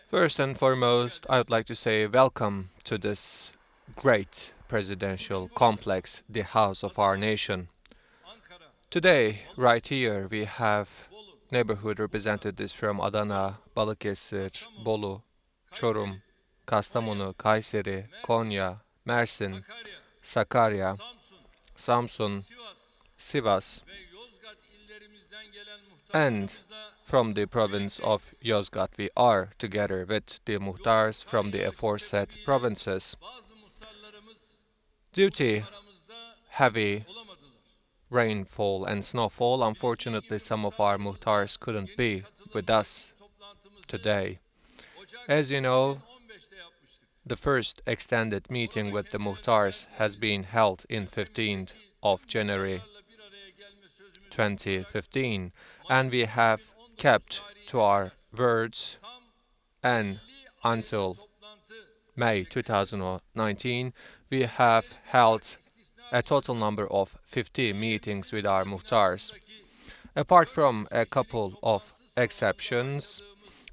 First and foremost, I would like to say welcome to this great presidential complex, the house of our nation. Today, right here, we have neighborhood representatives from Adana, Balıkesir, Bolu, Çorum, Kastamonu, Kayseri, Konya, Mersin, Sakarya, Samsun, Sivas, and from the province of Yozgat. We are together with the mukhtars from the aforesaid provinces. Due to heavy rainfall and snowfall, unfortunately some of our mukhtars couldn't be with us today. As you know, the first extended meeting with the mukhtars has been held in 15th of January 2015, and we have kept to our words, and until May 2019 we have held a total number of 50 meetings with our mukhtars. Apart from a couple of exceptions,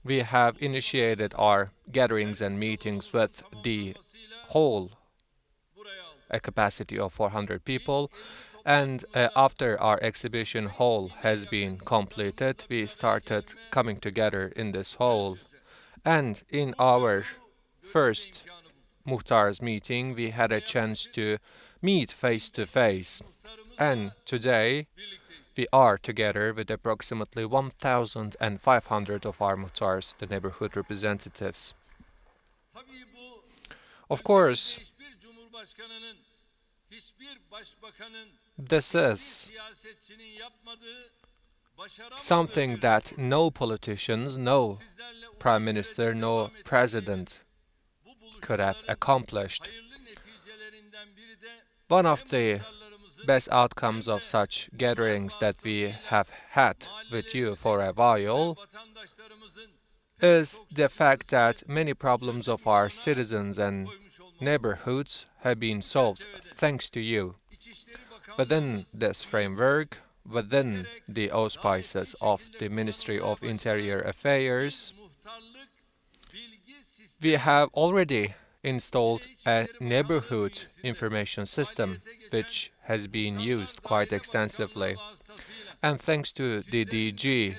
we have initiated our gatherings and meetings with the whole a capacity of 400 people, and after our exhibition hall has been completed, we started coming together in this hall. And in our first Muhtar's meeting, we had a chance to meet face to face. And today, we are together with approximately 1,500 of our Muhtars, the neighborhood representatives. Of course, this is something that no politicians, no prime minister, no president could have accomplished. One of the best outcomes of such gatherings that we have had with you for a while is the fact that many problems of our citizens and neighborhoods have been solved thanks to you. Within this framework, within the auspices of the Ministry of Interior Affairs, we have already installed a neighborhood information system which has been used quite extensively. And thanks to the DG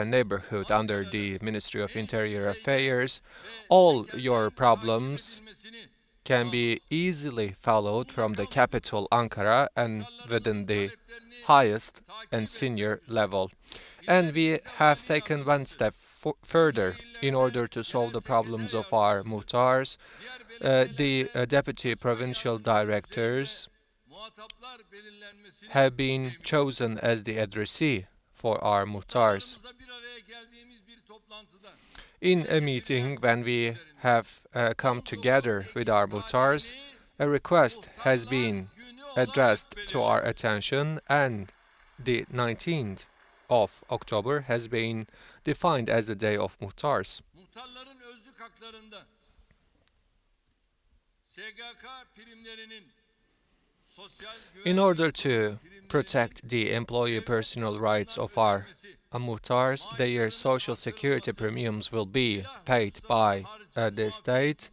neighborhood under the Ministry of Interior Affairs, all your problems can be easily followed from the capital Ankara and within the highest and senior level. And we have taken one step further in order to solve the problems of our muhtars. The deputy provincial directors have been chosen as the addressee for our muhtars. In a meeting when we have come together with our muhtars, a request has been addressed to our attention, and the 19th of October has been defined as the Day of Muhtars. In order to protect the employee personal rights of our muhtars, their social security premiums will be paid by the state,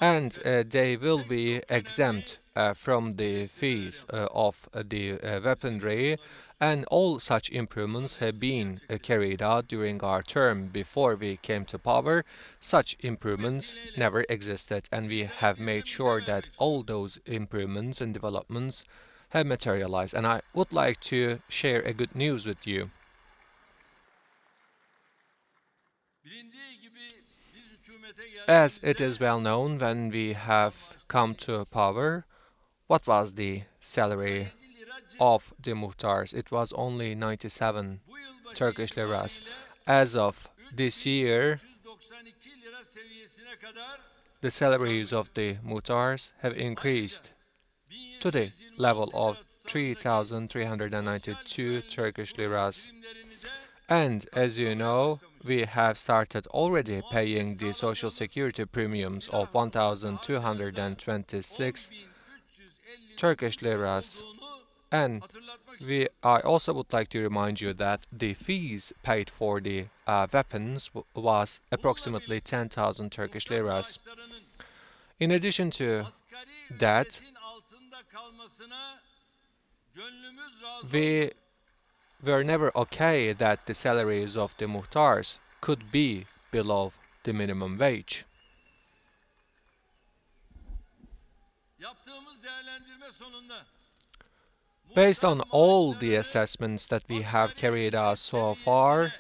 and they will be exempt from the fees of the weaponry, and all such improvements have been carried out during our term before we came to power. Such improvements never existed, and we have made sure that all those improvements and developments have materialized. And I would like to share a good news with you. As it is well known, when we have come to power, what was the salary of the muhtars? It was only 97 Turkish liras. As of this year, the salaries of the muhtars have increased to the level of 3,392 Turkish liras. And as you know, we have started already paying the social security premiums of 1,226 Turkish liras, And I also would like to remind you that the fees paid for the weapons was approximately 10,000 Turkish liras. In addition to that, we were never okay that the salaries of the mukhtars could be below the minimum wage. Based on all the assessments that we have carried out so far,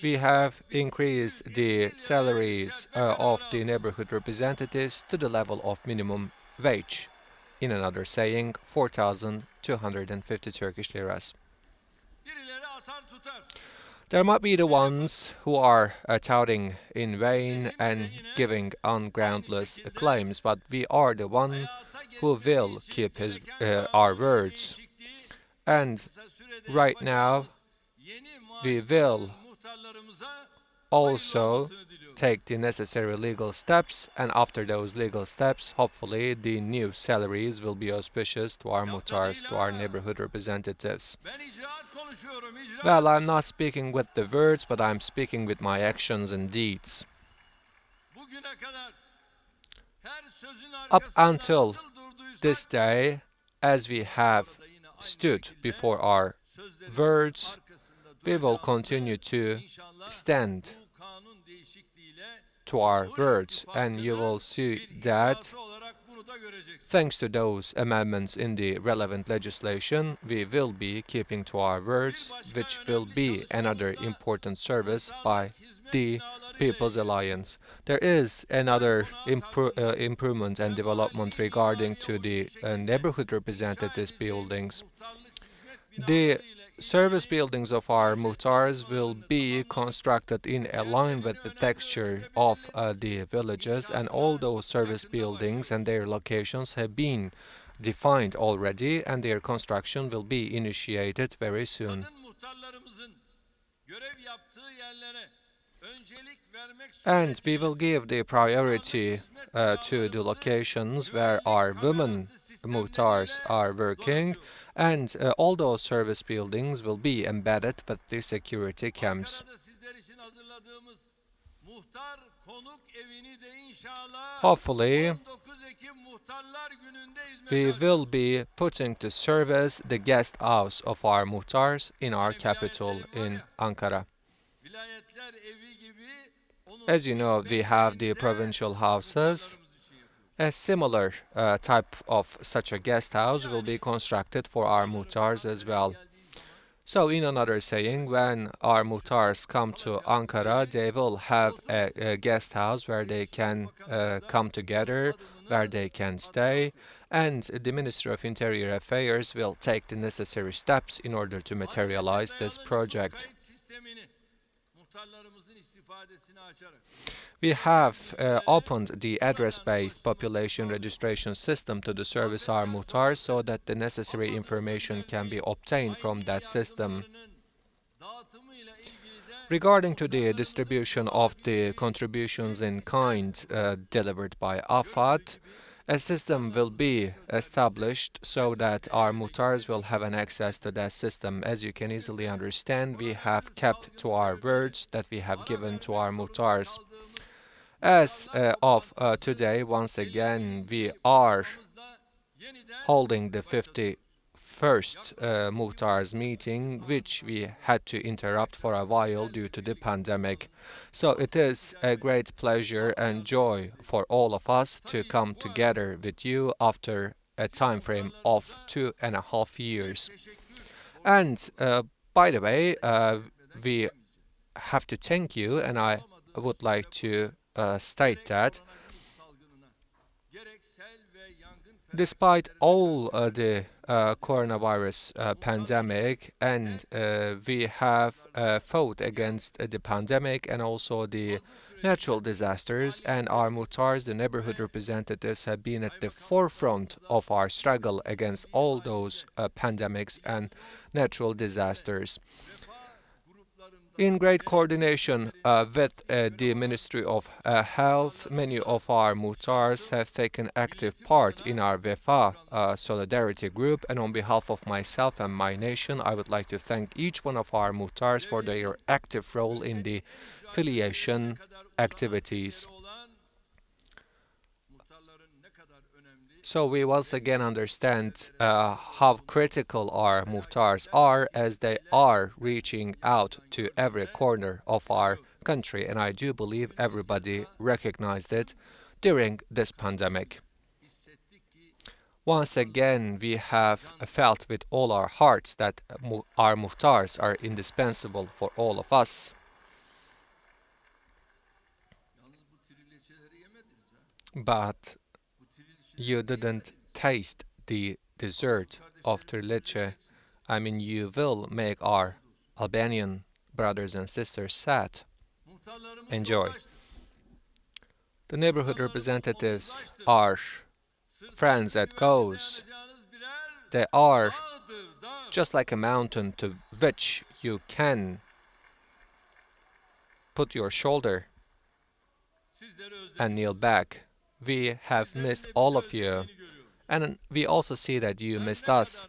we have increased the salaries of the neighborhood representatives to the level of minimum wage. In another saying, 4,250 Turkish liras. There might be the ones who are touting in vain and giving ungroundless claims, but we are the one who will keep our words. And right now, we will also take the necessary legal steps, and after those legal steps, hopefully the new salaries will be auspicious to our mukhtars, to our neighborhood representatives. Well, I'm not speaking with the words, but I'm speaking with my actions and deeds. Up until this day, as we have stood before our words, we will continue to stand to our words, and you will see that thanks to those amendments in the relevant legislation, we will be keeping to our words, which will be another important service by the People's Alliance. There is another improvement and development regarding to the neighborhood representatives buildings. The service buildings of our mukhtars will be constructed in line with the texture of the villages, and all those service buildings and their locations have been defined already, and their construction will be initiated very soon. And we will give the priority to the locations where our women mukhtars are working, and all those service buildings will be embedded with the security camps. Hopefully, we will be putting to service the guest house of our mukhtars in our capital in Ankara. As you know, we have the provincial houses. A similar type of such a guest house will be constructed for our mukhtars as well. So, in another saying, when our mukhtars come to Ankara, they will have a guest house where they can come together, where they can stay, and the Ministry of Interior Affairs will take the necessary steps in order to materialize this project. We have opened the address-based population registration system to the service our mukhtars so that the necessary information can be obtained from that system. Regarding to the distribution of the contributions in kind delivered by AFAD, a system will be established so that our mukhtars will have an access to that system. As you can easily understand, we have kept to our words that we have given to our mukhtars. As of today, once again, we are holding the 51st Mukhtars meeting, which we had to interrupt for a while due to the pandemic. So it is a great pleasure and joy for all of us to come together with you after a time frame of 2.5 years. And by the way, we have to thank you, and I would like to state that despite all the coronavirus pandemic, and we have fought against the pandemic and also the natural disasters, and our mukhtars, the neighborhood representatives, have been at the forefront of our struggle against all those pandemics and natural disasters. In great coordination with the Ministry of Health, many of our mukhtars have taken active part in our Vefa solidarity group, and on behalf of myself and my nation, I would like to thank each one of our mukhtars for their active role in the filiation activities. So we once again understand how critical our mukhtars are, as they are reaching out to every corner of our country, and I do believe everybody recognized it during this pandemic. Once again, we have felt with all our hearts that our mukhtars are indispensable for all of us. But you didn't taste the dessert of trileçe. I mean, you will make our Albanian brothers and sisters sad. Enjoy. The neighborhood representatives are friends at cause. They are just like a mountain to which you can put your shoulder and kneel back. We have missed all of you, and we also see that you missed us.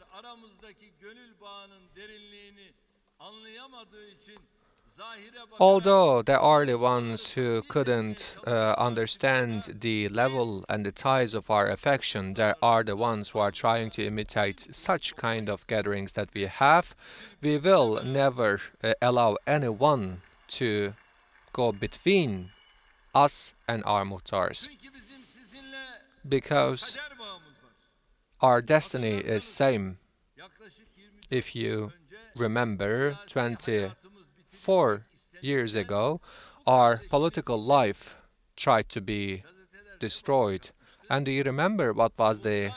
Although they are the ones who couldn't understand the level and the ties of our affection, they are the ones who are trying to imitate such kind of gatherings that we have. We will never allow anyone to go between us and our mukhtars, because our destiny is same. If you remember, 24 years ago, our political life tried to be destroyed. And do you remember what was the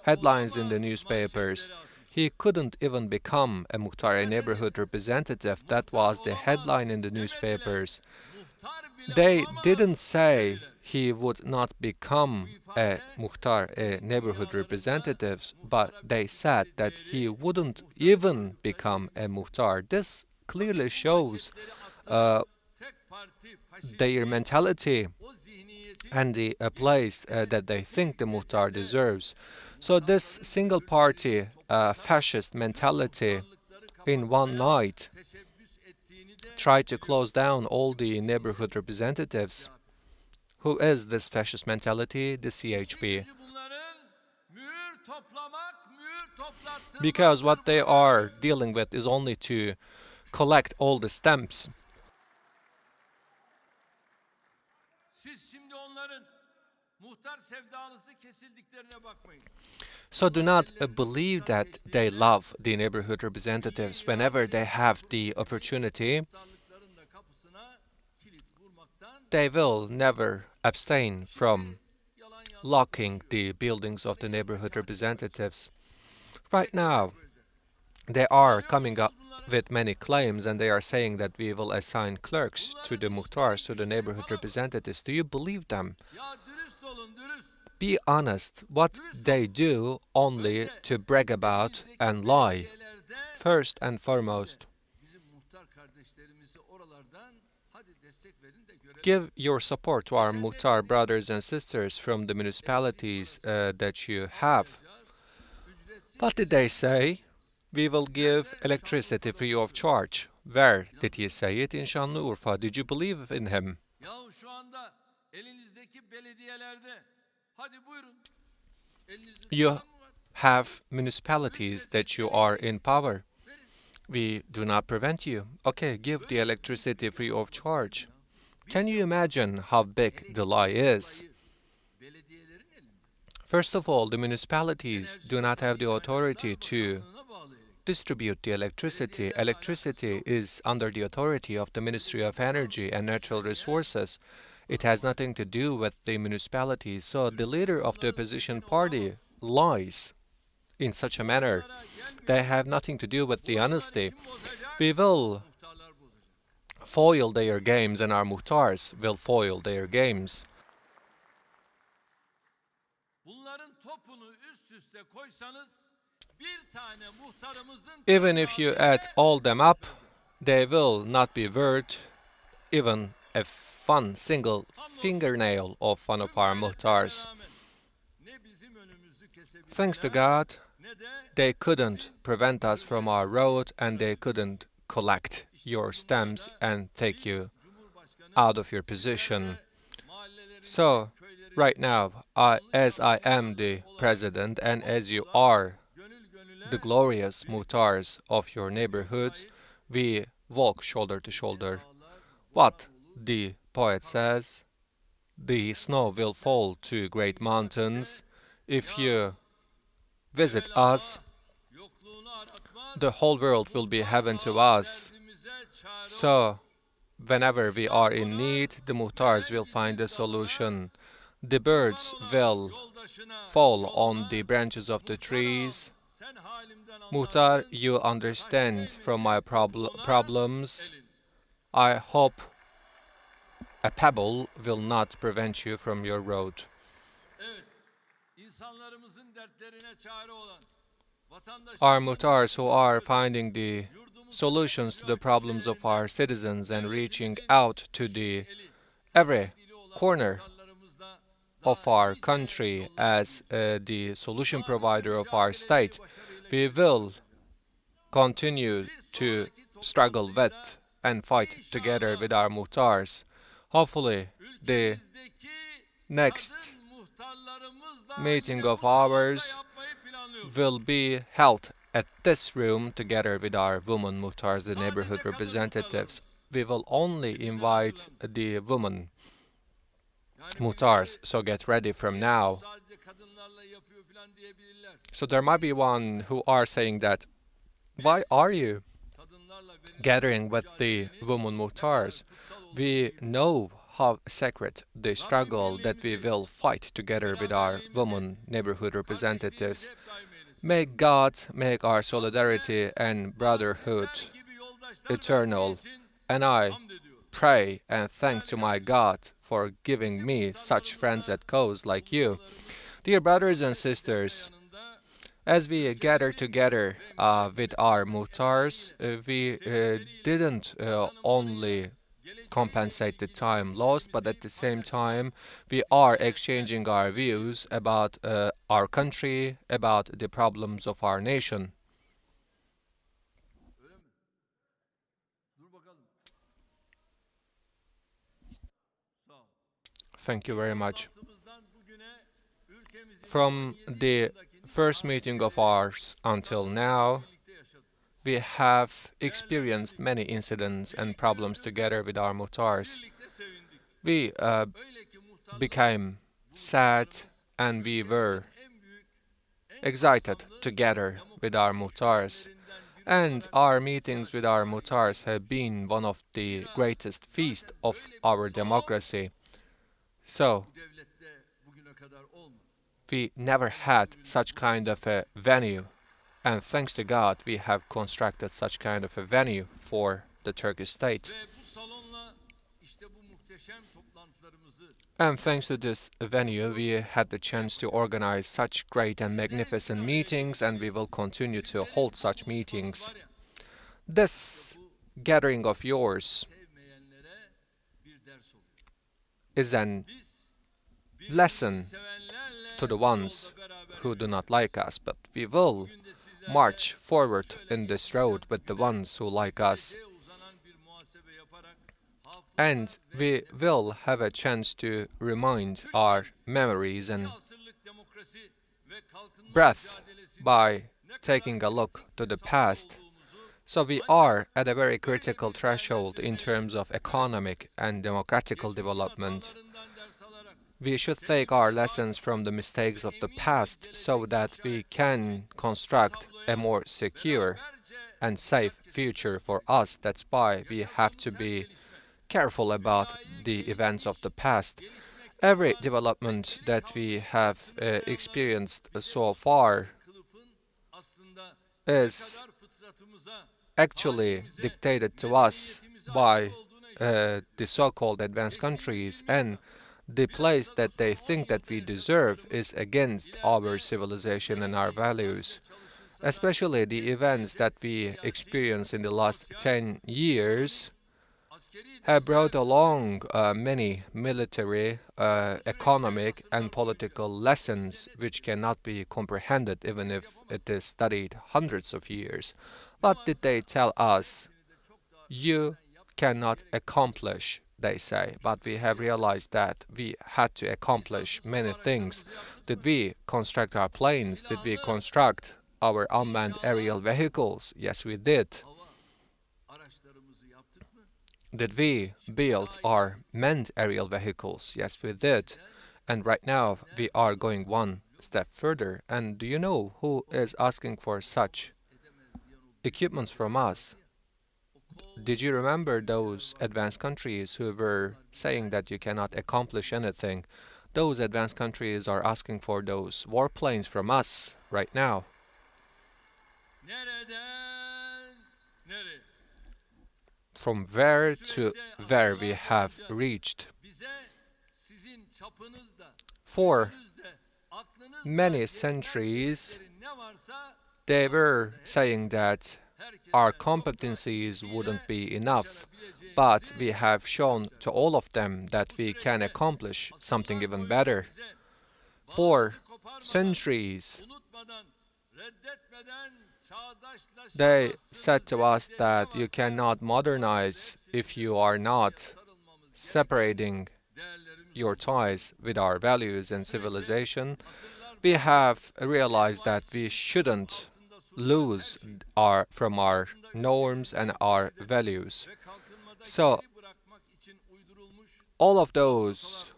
headlines in the newspapers? He couldn't even become a mukhtar, a neighborhood representative. That was the headline in the newspapers. They didn't say he would not become a mukhtar, a neighborhood representative, but they said that he wouldn't even become a mukhtar. This clearly shows their mentality and the place that they think the mukhtar deserves. So this single party fascist mentality in one night tried to close down all the neighborhood representatives. Who is this fascist mentality? The CHP. Because what they are dealing with is only to collect all the stamps. So do not believe that they love the neighborhood representatives. Whenever they have the opportunity, they will never abstain from locking the buildings of the neighborhood representatives. Right now, they are coming up with many claims, and they are saying that we will assign clerks to the mukhtars, to the neighborhood representatives. Do you believe them? Be honest. What they do only to brag about and lie. First and foremost, give your support to our mukhtar brothers and sisters from the municipalities that you have. What did they say? We will give electricity free of charge. Where did he say it? In Şanlıurfa. Did you believe in him? You have municipalities that you are in power. We do not prevent you. Okay, give the electricity free of charge. Can you imagine how big the lie is? First of all, the municipalities do not have the authority to distribute the electricity. Electricity is under the authority of the Ministry of Energy and Natural Resources. It has nothing to do with the municipalities. So the leader of the opposition party lies in such a manner. They have nothing to do with the honesty. We will foil their games, and our mukhtars will foil their games. Even if you add all them up, They will not be worth even a one single fingernail of one of our mukhtars. Thanks to God, they couldn't prevent us from our road and they couldn't collect your stamps and take you out of your position. So, right now, as I am the president and as you are the glorious muhtars of your neighborhoods, we walk shoulder to shoulder. What the poet says, the snow will fall to great mountains. If you visit us, the whole world will be heaven to us. So, whenever we are in need, the muhtars will find a solution. The birds will fall on the branches of the trees. Muhtar, you understand from my problems. I hope a pebble will not prevent you from your road. Our muhtars who are finding the solutions to the problems of our citizens and reaching out to the every corner of our country as the solution provider of our state, we will continue to struggle with and fight together with our muhtars. Hopefully, the next meeting of ours will be held at this room together with our women muhtars, the neighborhood representatives. We will only invite the women muhtars, so get ready from now. So there might be one who are saying that, why are you gathering with the women muhtars? We know how sacred the struggle that we will fight together with our women neighborhood representatives. May God make our solidarity and brotherhood eternal. And I pray and thank to my God for giving me such friends at cause like you. Dear brothers and sisters, as we gather together with our muhtars, we didn't only compensate the time lost, but at the same time, we are exchanging our views about our country, about the problems of our nation. Thank you very much. From the first meeting of ours until now, we have experienced many incidents and problems together with our muhtars. We became sad and we were excited together with our muhtars. And our meetings with our muhtars have been one of the greatest feasts of our democracy. So, we never had such kind of a venue, and thanks to God, we have constructed such kind of a venue for the Turkish state. And thanks to this venue, we had the chance to organize such great and magnificent meetings, and we will continue to hold such meetings. This gathering of yours is an lesson to the ones who do not like us, but we will march forward in this road with the ones who like us. And we will have a chance to remind our memories and breath by taking a look to the past. So we are at a very critical threshold in terms of economic and democratical development. We should take our lessons from the mistakes of the past so that we can construct a more secure and safe future for us. That's why we have to be careful about the events of the past. Every development that we have experienced so far is actually dictated to us by the so-called advanced countries, and the place that they think that we deserve is against our civilization and our values. Especially the events that we experienced in the last 10 years have brought along many military, economic, and political lessons which cannot be comprehended even if it is studied hundreds of years. What did they tell us? You cannot accomplish, they say, but we have realized that we had to accomplish many things. Did we construct our planes? Did we construct our unmanned aerial vehicles? Yes, we did. Did we build our manned aerial vehicles? Yes, we did. And right now we are going one step further. And do you know who is asking for such equipments from us? Did you remember those advanced countries who were saying that you cannot accomplish anything? Those advanced countries are asking for those warplanes from us right now. From where to where we have reached. For many centuries, they were saying that our competencies wouldn't be enough, but we have shown to all of them that we can accomplish something even better. For centuries, they said to us that you cannot modernize if you are not separating your ties with our values and civilization. We have realized that we shouldn't lose from our norms and our values. So all of those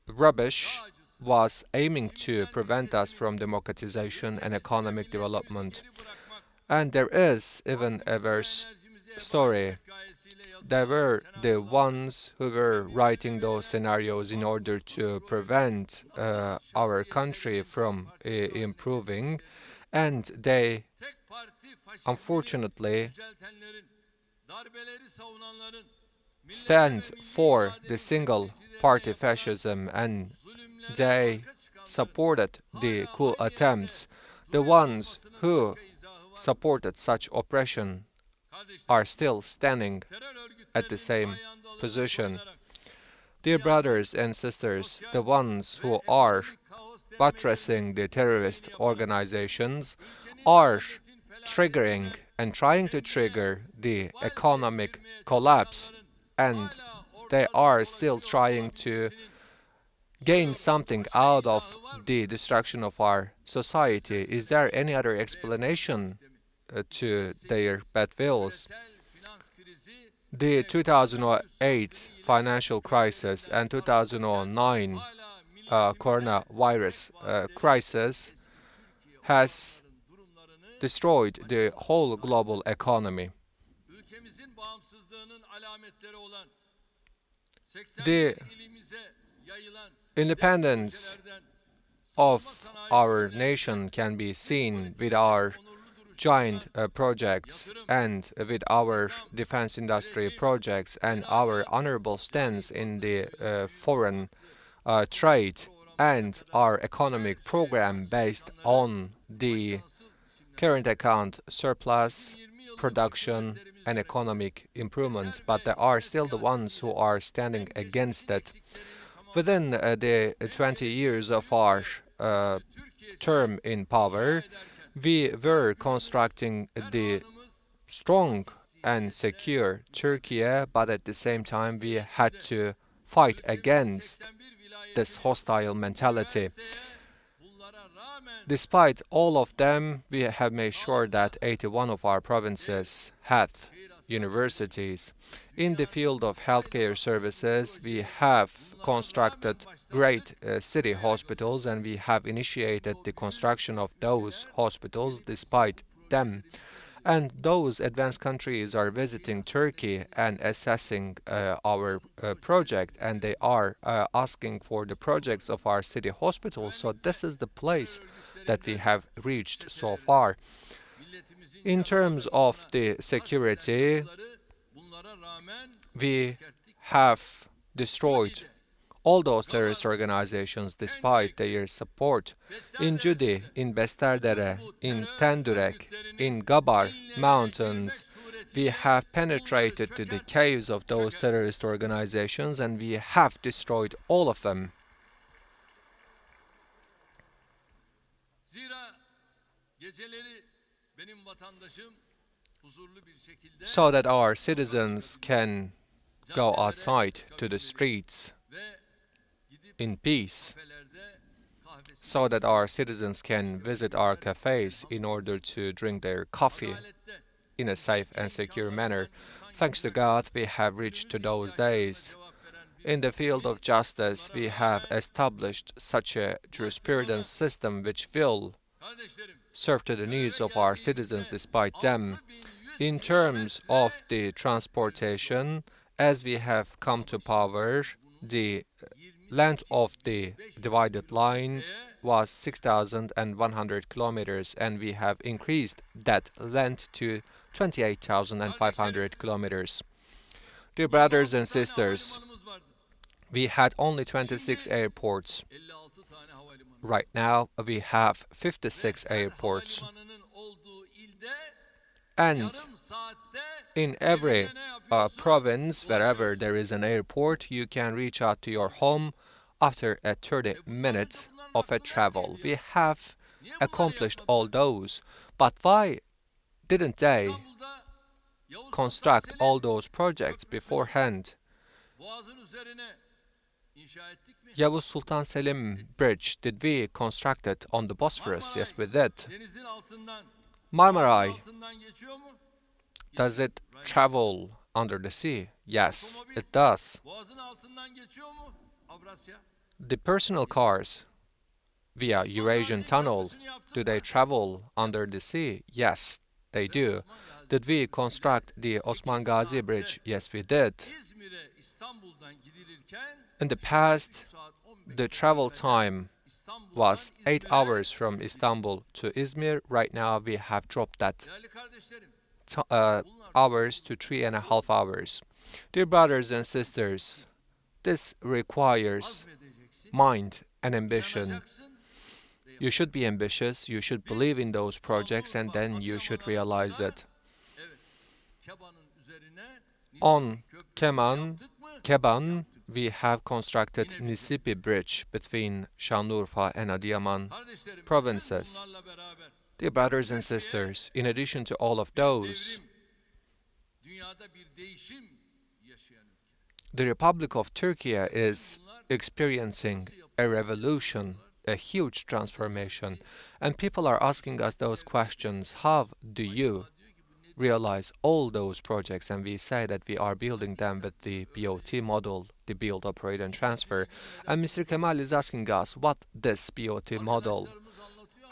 rubbish was aiming to prevent us from democratization and economic development. And there is even a verse story. They were the ones who were writing those scenarios in order to prevent our country from improving, and they unfortunately stand for the single party fascism, and they supported the coup attempts. The ones who supported such oppression are still standing at the same position. Dear brothers and sisters, the ones who are buttressing the terrorist organizations are triggering and trying to trigger the economic collapse, and they are still trying to gain something out of the destruction of our society. Is there any other explanation to their bad wills? The 2008 financial crisis and 2009 coronavirus crisis has destroyed the whole global economy. The independence of our nation can be seen with our joint projects and with our defense industry projects and our honorable stance in the foreign trade and our economic program based on the current account surplus, production, and economic improvement. But there are still the ones who are standing against it. Within the 20 years of our term in power, we were constructing the strong and secure Turkey, but at the same time we had to fight against this hostile mentality. Despite all of them, we have made sure that 81 of our provinces had universities. In the field of healthcare services, we have constructed great city hospitals, and we have initiated the construction of those hospitals despite them. And those advanced countries are visiting Turkey and assessing our project, and they are asking for the projects of our city hospitals. So this is the place that we have reached so far. In terms of the security, we have destroyed all those terrorist organizations, despite their support, in Cudi, in Besterdere, in Tendürek, in Gabar mountains, we have penetrated to the caves of those terrorist organizations and we have destroyed all of them. So that our citizens can go outside to the streets in peace, so that our citizens can visit our cafes in order to drink their coffee in a safe and secure manner. Thanks to God, we have reached to those days. In the field of justice, we have established such a jurisprudence system which will serve to the needs of our citizens despite them. In terms of the transportation, as we have come to power, the length of the divided lines was 6,100 kilometers, and we have increased that length to 28,500 kilometers. Dear brothers and sisters, we had only 26 airports. Right now, we have 56 airports. And in every province, wherever there is an airport, you can reach out to your home after a 30 minutes of a travel. We have accomplished all those, but why didn't they construct all those projects beforehand? Yavuz Sultan Selim Bridge, did we construct it on the Bosphorus? Yes, we did. Marmaray, does it travel under the sea? Yes, it does. The personal cars via Eurasian Tunnel, do they travel under the sea? Yes, they do. Did we construct the Osman Gazi Bridge? Yes, we did. In the past, the travel time was 8 hours from Istanbul to Izmir. Right now, we have dropped that hours to 3.5 hours. Dear brothers and sisters, this requires mind and ambition. You should be ambitious, you should believe in those projects, and then you should realize it. On Keban, we have constructed Nisipi Bridge between Şanlıurfa and Adıyaman provinces. Dear brothers and sisters, in addition to all of those, the Republic of Turkey is experiencing a revolution, a huge transformation, and people are asking us those questions. How do you realize all those projects? And we say that we are building them with the BOT model, the build, operate and transfer. And Mr. Kemal is asking us what this BOT model.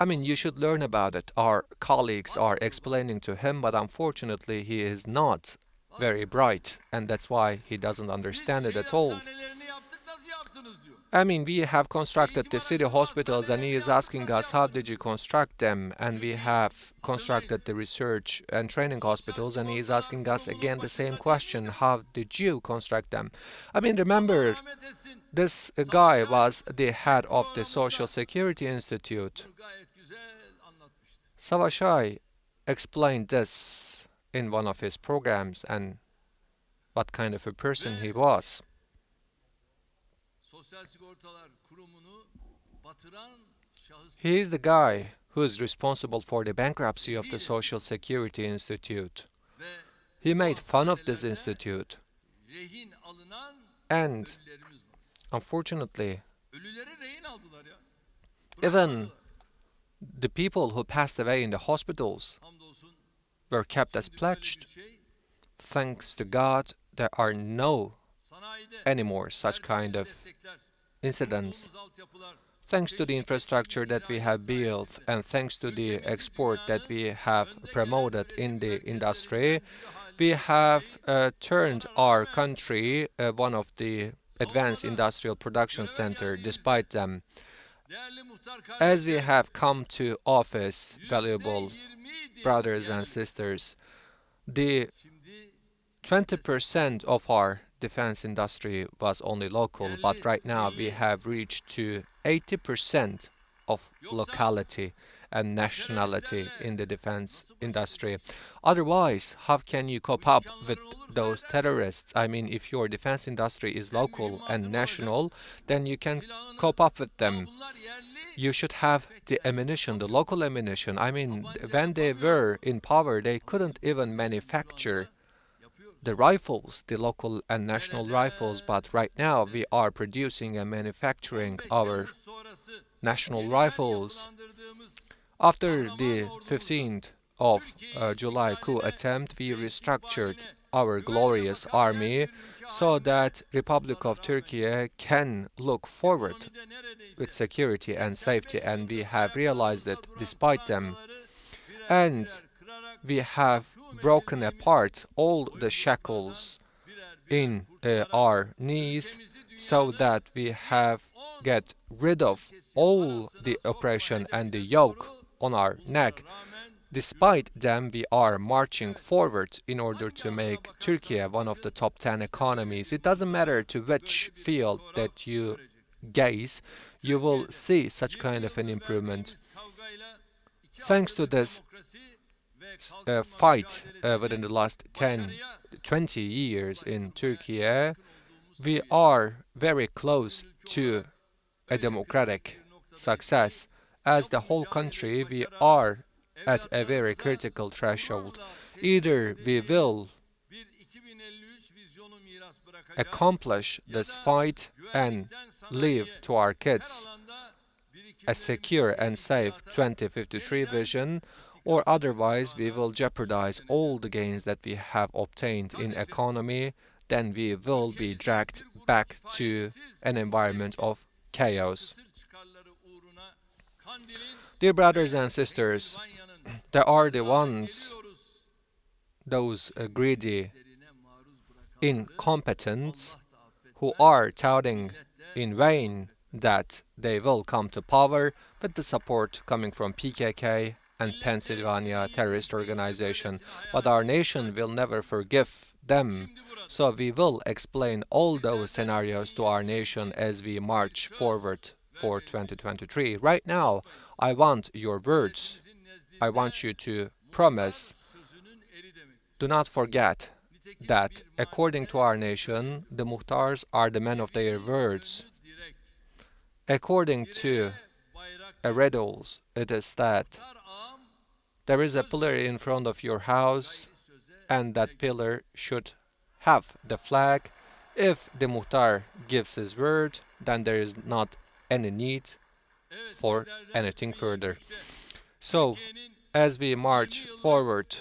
I mean, you should learn about it. Our colleagues are explaining to him, but unfortunately he is not very bright, and that's why he doesn't understand it at all. I mean, we have constructed the city hospitals, and he is asking us, how did you construct them? And we have constructed the research and training hospitals, and he is asking us again the same question, how did you construct them? I mean, remember, this guy was the head of the Social Security Institute. Savaşay explained this in one of his programs, and what kind of a person he was. He is the guy who is responsible for the bankruptcy of the Social Security Institute. He made fun of this institute. And unfortunately, even the people who passed away in the hospitals were kept as pledged. Thanks to God, there are no anymore such kind of incidents. Thanks to the infrastructure that we have built and thanks to the export that we have promoted in the industry, we have turned our country one of the advanced industrial production center despite them. As we have come to office, valuable brothers and sisters, the 20% of our defense industry was only local, but right now we have reached to 80% of locality and nationality in the defense industry. Otherwise, how can you cope up with those terrorists? I mean, if your defense industry is local and national, then you can cope up with them. You should have the ammunition, the local ammunition. I mean, when they were in power, they couldn't even manufacture the rifles, the local and national rifles, but right now we are producing and manufacturing our national rifles. After the 15th of July coup attempt, we restructured our glorious army so that Republic of Turkey can look forward with security and safety, and we have realized that despite them, and we have broken apart all the shackles in our knees so that we have get rid of all the oppression and the yoke on our neck. Despite them, we are marching forward in order to make Turkey one of the top 10 economies. It doesn't matter to which field that you gaze, you will see such kind of an improvement. Thanks to this fight within the last 10, 20 years in Turkey, we are very close to a democratic success. As the whole country, we are at a very critical threshold. Either we will accomplish this fight and leave to our kids a secure and safe 2053 vision, or otherwise we will jeopardize all the gains that we have obtained in economy, then we will be dragged back to an environment of chaos. Dear brothers and sisters, there are the ones, those greedy incompetents, who are touting in vain that they will come to power with the support coming from PKK and Pennsylvania terrorist organization. But our nation will never forgive them. So we will explain all those scenarios to our nation as we march forward for 2023. Right now, I want your words. I want you to promise. Do not forget that according to our nation, the mukhtars are the men of their words. According to riddles, it is that there is a pillar in front of your house, and that pillar should have the flag. If the muhtar gives his word, then there is not any need for anything further. So, as we march forward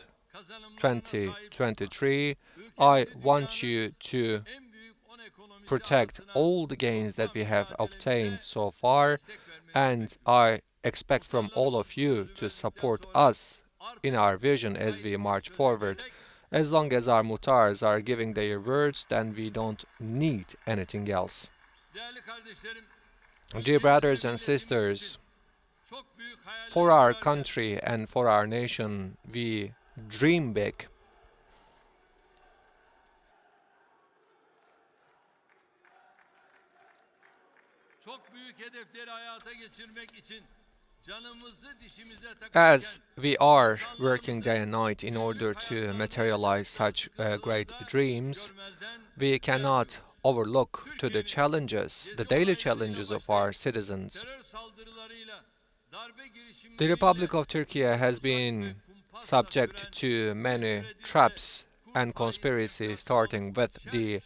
2023, I want you to protect all the gains that we have obtained so far, and I expect from all of you to support us in our vision as we march forward. As long as our muhtars are giving their words, then we don't need anything else. Dear brothers and sisters, for our country and for our nation, we dream big. As we are working day and night in order to materialize such great dreams, we cannot overlook to the challenges, the daily challenges of our citizens. The Republic of Turkey has been subject to many traps and conspiracies, starting with the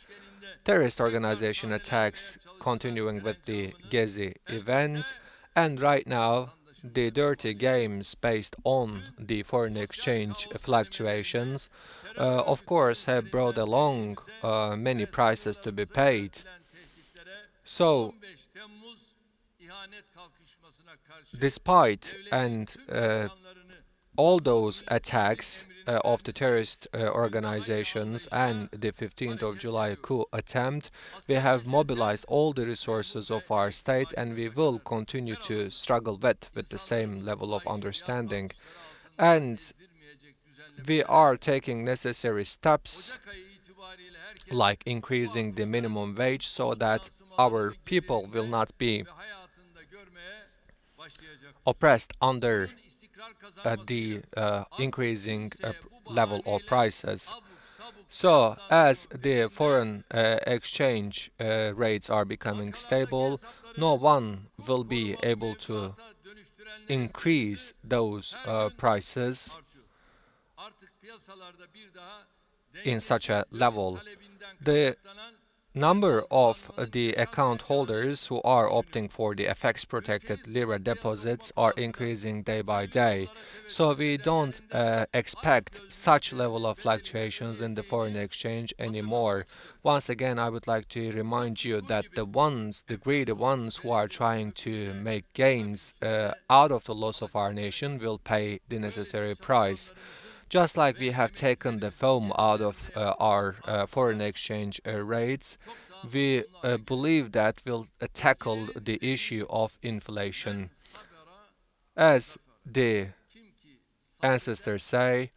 terrorist organization attacks, continuing with the Gezi events, and right now the dirty games based on the foreign exchange fluctuations, of course, have brought along many prices to be paid. So, despite all those attacks of the terrorist organizations and the 15th of July coup attempt, we have mobilized all the resources of our state, and we will continue to struggle with the same level of understanding. And we are taking necessary steps like increasing the minimum wage so that our people will not be oppressed under the increasing level of prices. So, as the foreign exchange rates are becoming stable, no one will be able to increase those prices in such a level. The number of the account holders who are opting for the FX protected lira deposits are increasing day by day. So we don't expect such level of fluctuations in the foreign exchange anymore. Once again, I would like to remind you that the greedy ones who are trying to make gains out of the loss of our nation will pay the necessary price. Just like we have taken the foam out of our foreign exchange rates, we believe that we'll tackle the issue of inflation. As the ancestors say,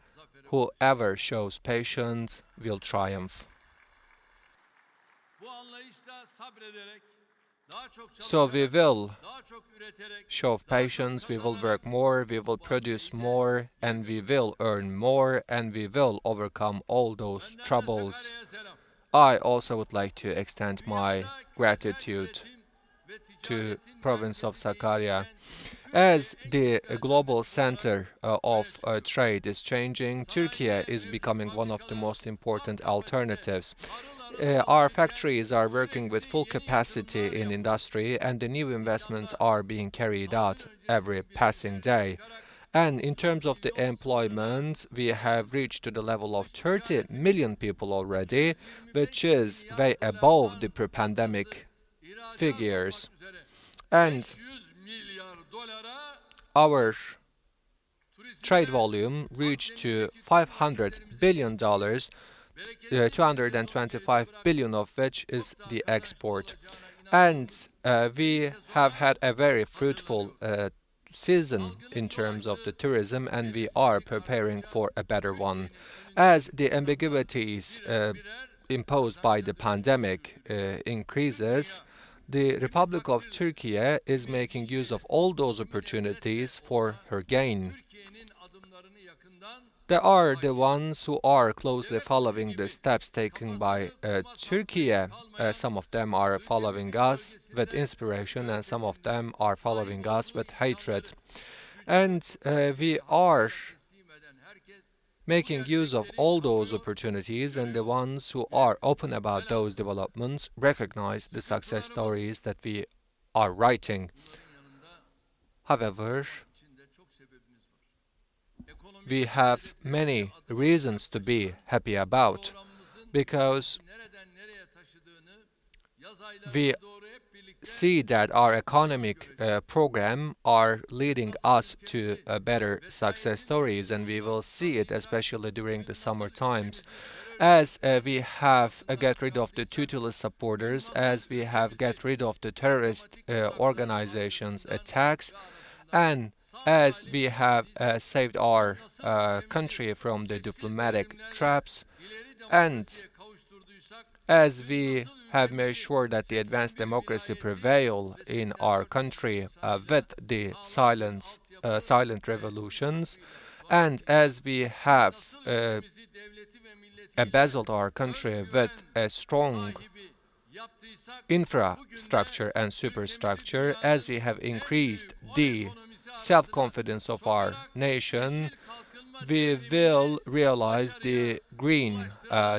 whoever shows patience will triumph. So we will show patience, we will work more, we will produce more, and we will earn more, and we will overcome all those troubles. I also would like to extend my gratitude to province of Sakarya. As the global center of trade is changing, Turkey is becoming one of the most important alternatives. Our factories are working with full capacity in industry, and the new investments are being carried out every passing day. And in terms of the employment, we have reached to the level of 30 million people already, which is way above the pre-pandemic figures. And our trade volume reached to $500 billion, 225 billion of which is the export. And we have had a very fruitful season in terms of the tourism, and we are preparing for a better one. As the ambiguities imposed by the pandemic increases, the Republic of Turkey is making use of all those opportunities for her gain. There are the ones who are closely following the steps taken by Turkey. Some of them are following us with inspiration, and some of them are following us with hatred. And we are making use of all those opportunities, and the ones who are open about those developments recognize the success stories that we are writing. However, we have many reasons to be happy about, because we see that our economic program are leading us to better success stories, and we will see it especially during the summer times. As we have get rid of the toothless supporters, as we have get rid of the terrorist organizations attacks, and as we have saved our country from the diplomatic traps, and as we have made sure that the advanced democracy prevail in our country with the silent revolutions, and as we have embezzled our country with a strong infrastructure and superstructure, as we have increased the self-confidence of our nation, we will realize the green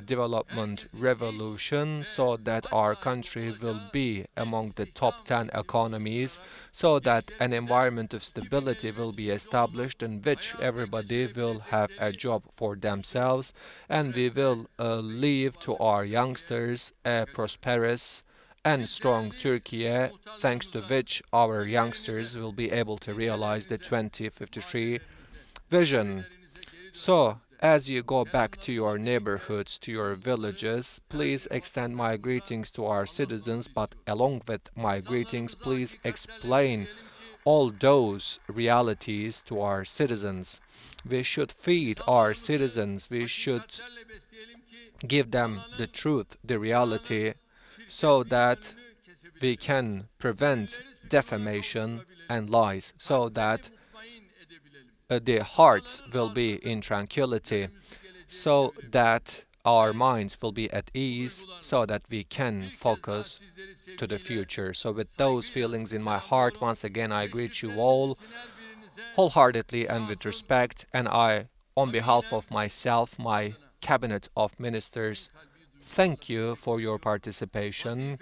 development revolution, so that our country will be among the top 10 economies, so that an environment of stability will be established in which everybody will have a job for themselves, and we will leave to our youngsters a prosperous and strong Turkey, thanks to which our youngsters will be able to realize the 2053 vision. So, as you go back to your neighborhoods, to your villages, please extend my greetings to our citizens, but along with my greetings, please explain all those realities to our citizens. We should feed our citizens. We should give them the truth, the reality, so that we can prevent defamation and lies, so that their hearts will be in tranquility, so that our minds will be at ease, so that we can focus to the future. So with those feelings in my heart, once again, I greet you all wholeheartedly and with respect, and I, on behalf of myself, my cabinet of ministers, thank you for your participation,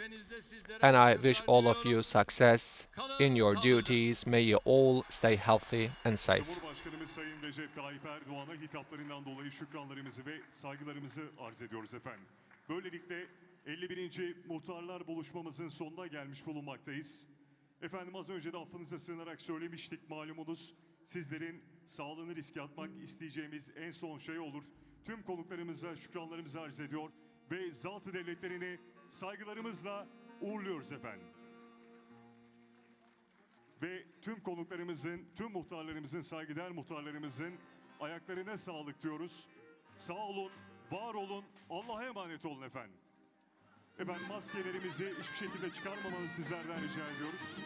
and I wish all of you success in your duties. May you all stay healthy and safe. Cumhurbaşkanımız Sayın Recep Tayyip Erdoğan'a hitaplarından dolayı şükranlarımızı ve saygılarımızı arz ediyoruz efendim. Böylelikle 51. Muhtarlar buluşmamızın sonuna gelmiş bulunmaktayız. Efendim az önce de affınıza sığınarak söylemiştik, malumunuz sizlerin sağlığını riske atmak isteyeceğimiz en son şey olur. Tüm konuklarımıza şükranlarımızı arz ediyor ve zat-ı devletlerini saygılarımızla uğurluyoruz efendim. Ve tüm konuklarımızın, tüm muhtarlarımızın, saygıdeğer muhtarlarımızın ayaklarına sağlık diyoruz. Sağ olun, var olun, Allah'a emanet olun efendim. Efendim maskelerimizi hiçbir şekilde çıkarmamanızı sizlerden rica ediyoruz.